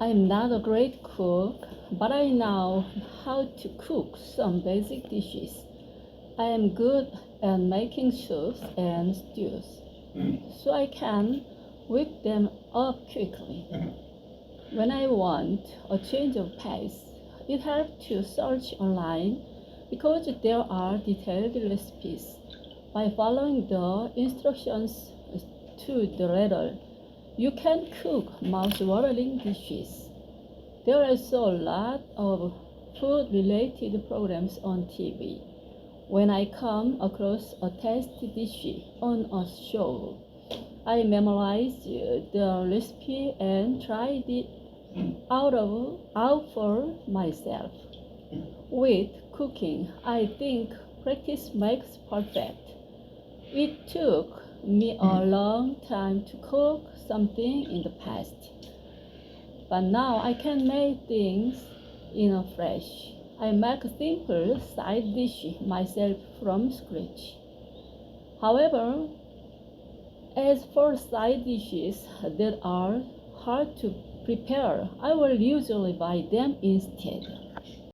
I'm not a great cook, but I know how to cook some basic dishes. I am good at making soups and stews, so I can whip them up quickly. When I want a change of pace, it helps to search online because there are detailed recipes. By following the instructions to the letter, you can cook mouth-watering dishes. There are also a lot of food-related programs on TV. When I come across a tasty dish on a show, I memorize the recipe and try it out for myself. With cooking, I think practice makes perfect. It took me a long time to cook something in the past, but now I can make things in a fresh. I make a simple side dish myself from scratch. However, as for side dishes that are hard to prepare, I will usually buy them instead.